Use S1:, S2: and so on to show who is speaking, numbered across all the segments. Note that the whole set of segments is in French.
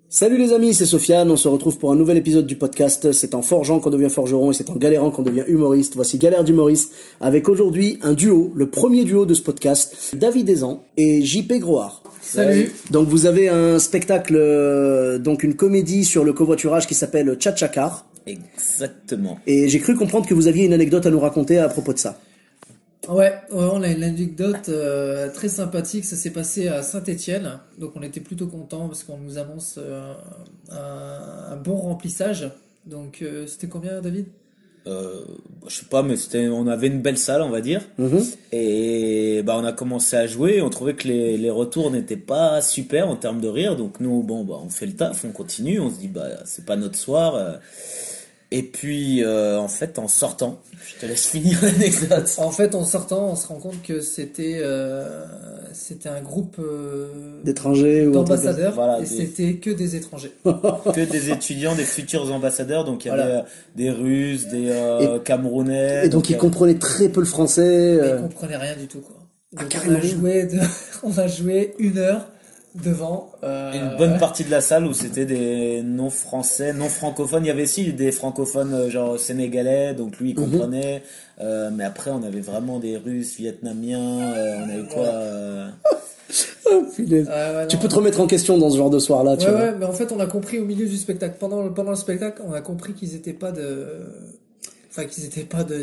S1: Salut les amis, c'est Sofiane, on se retrouve pour un nouvel épisode du podcast. C'est en forgeant qu'on devient forgeron et c'est en galérant qu'on devient humoriste. Voici Galère d'humoriste avec aujourd'hui un duo, le premier duo de ce podcast, David Ezan et JP Groard.
S2: Salut.
S1: Donc vous avez un spectacle, donc une comédie sur le covoiturage qui s'appelle Tchatchakar.
S3: Exactement.
S1: Et j'ai cru comprendre que vous aviez une anecdote à nous raconter à propos de ça.
S2: Ouais, on a une anecdote très sympathique. Ça s'est passé à Saint-Étienne, donc on était plutôt contents parce qu'on nous annonce un bon remplissage. Donc c'était combien, David?
S3: Je sais pas, mais on avait une belle salle, on va dire. Et on a commencé à jouer. On trouvait que les retours n'étaient pas super en termes de rire. Donc nous, on fait le taf, on continue. On se dit, c'est pas notre soir. Et puis, en fait, en sortant, je te laisse finir l'anecdote.
S2: En fait, en sortant, on se rend compte que c'était un groupe
S1: D'étrangers ou
S2: d'ambassadeurs,
S3: voilà,
S2: c'était que des étrangers.
S3: Que des étudiants, des futurs ambassadeurs. Donc il y avait des Russes, des Camerounais.
S1: Et donc ils comprenaient très peu le français.
S2: Ils comprenaient rien du tout, quoi. Donc,
S1: carrément.
S2: on a joué 1 heure devant
S3: une bonne partie de la salle où c'était des non-français, non-francophones. Il y avait aussi des francophones genre sénégalais, donc lui il comprenait. Mais après on avait vraiment des Russes, Vietnamiens, on avait quoi
S1: Tu peux te remettre en question dans ce genre de soir-là, tu vois.
S2: Ouais, mais en fait on a compris au milieu du spectacle, pendant le spectacle, on a compris qu'ils étaient pas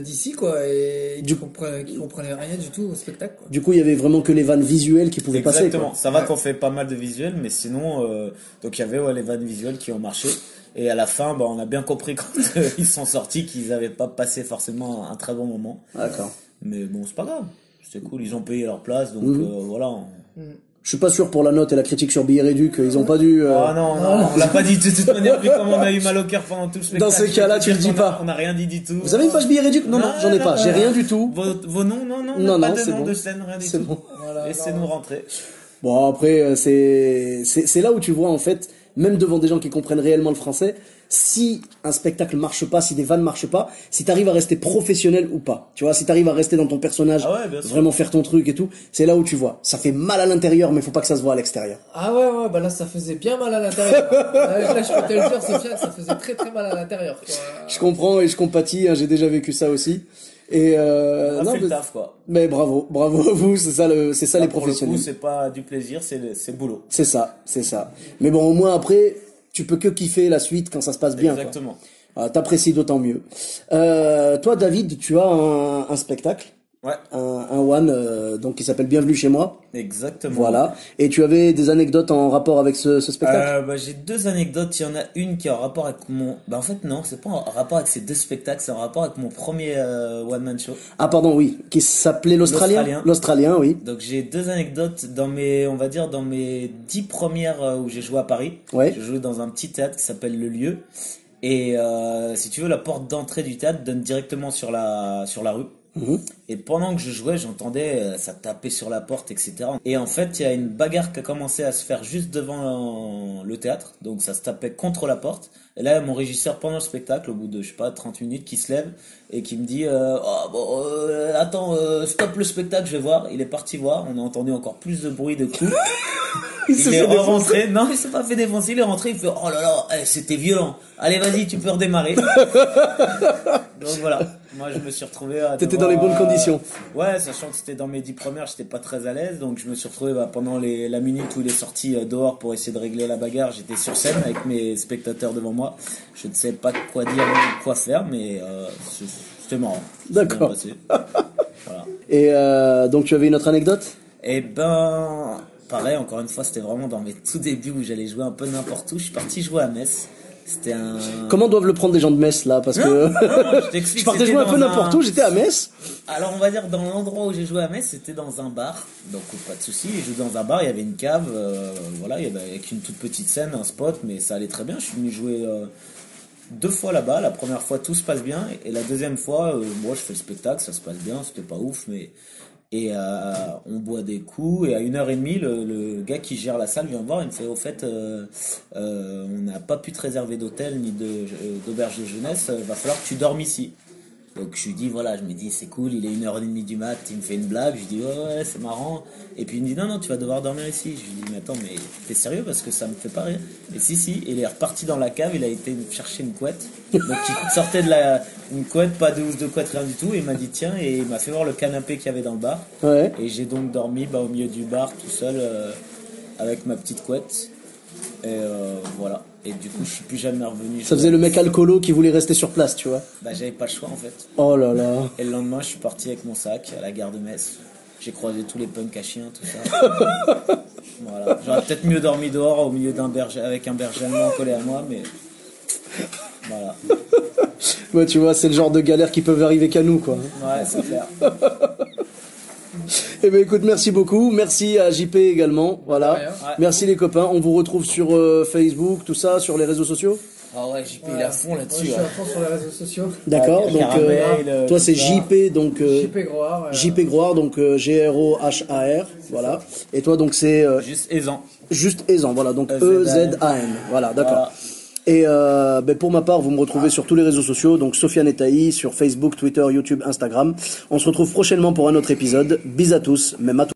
S2: d'ici, quoi, et qu'ils comprenaient rien du tout au spectacle, quoi.
S1: Du coup, il y avait vraiment que les vannes visuelles qui pouvaient passer.
S3: Exactement. Ça va qu'on fait pas mal de visuels, mais sinon, donc il y avait les vannes visuelles qui ont marché. Et à la fin, on a bien compris quand ils sont sortis qu'ils avaient pas passé forcément un très bon moment.
S1: D'accord.
S3: Mais bon, c'est pas grave. C'était cool. Ils ont payé leur place, donc voilà.
S1: Je suis pas sûr pour la note et la critique sur Billet Réduc, ils ont pas dû...
S3: Oh non, on l'a pas dit de toute manière, vu comment on a eu mal au cœur pendant tout le spectacle.
S1: Dans ce cas-là, tu le dis pas.
S3: On a rien dit du tout.
S1: Vous avez une page Billet Réduc? Non, j'en ai pas. J'ai rien du tout.
S3: Vos noms,
S1: Non,
S3: pas de
S1: c'est
S3: nom
S1: bon.
S3: de scène, rien du
S1: C'est
S3: tout.
S1: bon.
S2: Voilà,
S3: Laissez-nous rentrer.
S1: Bon, après, c'est là où tu vois, en fait, même devant des gens qui comprennent réellement le français, si un spectacle marche pas, si des vannes marchent pas, si t'arrives à rester professionnel ou pas. Tu vois, si t'arrives à rester dans ton personnage, vraiment faire ton truc et tout, c'est là où tu vois. Ça fait mal à l'intérieur, mais faut pas que ça se voit à l'extérieur.
S2: Ah ouais, là ça faisait bien mal à l'intérieur. Là je peux te le dire, Sofiane, ça faisait très très mal à l'intérieur, quoi.
S1: Je comprends et je compatis, hein, j'ai déjà vécu ça aussi. Et
S3: On a fait le taf, quoi.
S1: Mais bravo à vous, c'est ça les professionnels.
S3: Pour le coup, c'est pas du plaisir, c'est boulot.
S1: C'est ça. Mais bon, au moins après, tu peux que kiffer la suite quand ça se passe bien.
S3: Exactement.
S1: T'apprécies d'autant mieux. Toi, David, tu as un spectacle.
S3: Ouais.
S1: Un one, donc qui s'appelle Bienvenue chez moi.
S3: Exactement.
S1: Voilà. Et tu avais des anecdotes en rapport avec ce spectacle?
S3: J'ai 2 anecdotes. Il y en a une qui est en rapport avec mon. En fait, non, c'est pas en rapport avec ces 2 spectacles, c'est en rapport avec mon premier one man show.
S1: Ah pardon, oui, qui s'appelait l'Australien. L'Australien, oui.
S3: Donc j'ai 2 anecdotes dans mes 10 premières où j'ai joué à Paris.
S1: Ouais.
S3: J'ai joué dans un petit théâtre qui s'appelle Le Lieu. Et si tu veux, la porte d'entrée du théâtre donne directement sur la rue. Et pendant que je jouais, j'entendais ça taper sur la porte, etc. Et en fait, il y a une bagarre qui a commencé à se faire juste devant le théâtre. Donc ça se tapait contre la porte. Et là, mon régisseur, pendant le spectacle, au bout de, 30 minutes, qui se lève et qui me dit attends, stop le spectacle, je vais voir. Il est parti voir. On a entendu encore plus de bruit, de coups. Il est rentré. Non, il s'est pas fait défoncer. Il est rentré. Il fait oh là là, c'était violent. Allez, vas-y, tu peux redémarrer. Donc voilà. Moi, je me suis retrouvé à...
S1: T'étais dans les bonnes conditions.
S3: Ouais, sachant que c'était dans mes 10 premières, j'étais pas très à l'aise. Donc je me suis retrouvé pendant la minute où il est sorti dehors pour essayer de régler la bagarre. J'étais sur scène avec mes spectateurs devant moi. Je ne sais pas quoi dire ou quoi faire, mais c'était marrant.
S1: D'accord.
S3: Voilà.
S1: Et donc tu avais une autre anecdote?
S3: Eh ben... Pareil, encore une fois, c'était vraiment dans mes tout débuts où j'allais jouer un peu n'importe où. Je suis parti jouer à Metz. C'était un...
S1: Comment doivent le prendre les gens de Metz, là? Parce que je partais jouer un peu n'importe où, j'étais à Metz.
S3: Alors, on va dire, dans l'endroit où j'ai joué à Metz, c'était dans un bar. Donc, pas de souci. J'ai joué dans un bar, il y avait une cave. Voilà, il y avait avec une toute petite scène, un spot, mais ça allait très bien. Je suis venu jouer 2 fois là-bas. La première fois, tout se passe bien. Et la deuxième fois, moi, je fais le spectacle, ça se passe bien. C'était pas ouf, mais... Et on boit des coups et à 1h30 le gars qui gère la salle vient me voir, il me fait au fait on n'a pas pu te réserver d'hôtel ni d'auberge de jeunesse, va falloir que tu dormes ici. Donc je lui dis voilà, je me dis c'est cool, il est 1h30 du mat, il me fait une blague, je lui dis ouais c'est marrant. Et puis il me dit non tu vas devoir dormir ici. Je lui dis mais attends mais t'es sérieux parce que ça me fait pas rire. Et si, et il est reparti dans la cave, il a été chercher une couette. Donc il sortait une couette, pas de housse de couette, rien du tout. Et il m'a dit tiens, et il m'a fait voir le canapé qu'il y avait dans le bar.
S1: Ouais.
S3: Et j'ai donc dormi au milieu du bar tout seul avec ma petite couette. Et voilà. Et du coup, je suis plus jamais revenu.
S1: Ça faisait le mec alcoolo qui voulait rester sur place, tu vois.
S3: Bah, j'avais pas le choix en fait.
S1: Oh là là.
S3: Et le lendemain, je suis parti avec mon sac à la gare de Metz. J'ai croisé tous les punks à chiens, tout ça. Voilà. J'aurais peut-être mieux dormi dehors au milieu d'un berger avec un berger allemand collé à moi, mais voilà.
S1: Ouais, tu vois, c'est le genre de galère qui peuvent arriver qu'à nous, quoi.
S3: Ouais, c'est clair.
S1: Eh ben écoute, merci beaucoup. Merci à JP également. Voilà.
S2: Ouais.
S1: Merci les copains. On vous retrouve sur Facebook, tout ça, sur les réseaux sociaux.
S3: Ah ouais, JP il est à fond là-dessus.
S2: Moi, je suis à fond sur les réseaux sociaux.
S1: D'accord.
S3: Ouais,
S1: Donc
S3: Caramel,
S1: toi c'est
S3: tout ça.
S1: JP donc
S2: JP Groard.
S1: JP Groard donc Grohar. Voilà. Et toi donc c'est
S3: Juste aisant.
S1: juste Ezan. Voilà. Donc
S3: EZAN.
S1: EZAN. Voilà. D'accord.
S3: Voilà.
S1: Et ben pour ma part, vous me retrouvez sur tous les réseaux sociaux, donc Sofiane Etaï, sur Facebook, Twitter, YouTube, Instagram. On se retrouve prochainement pour un autre épisode. Bis à tous, même à toi.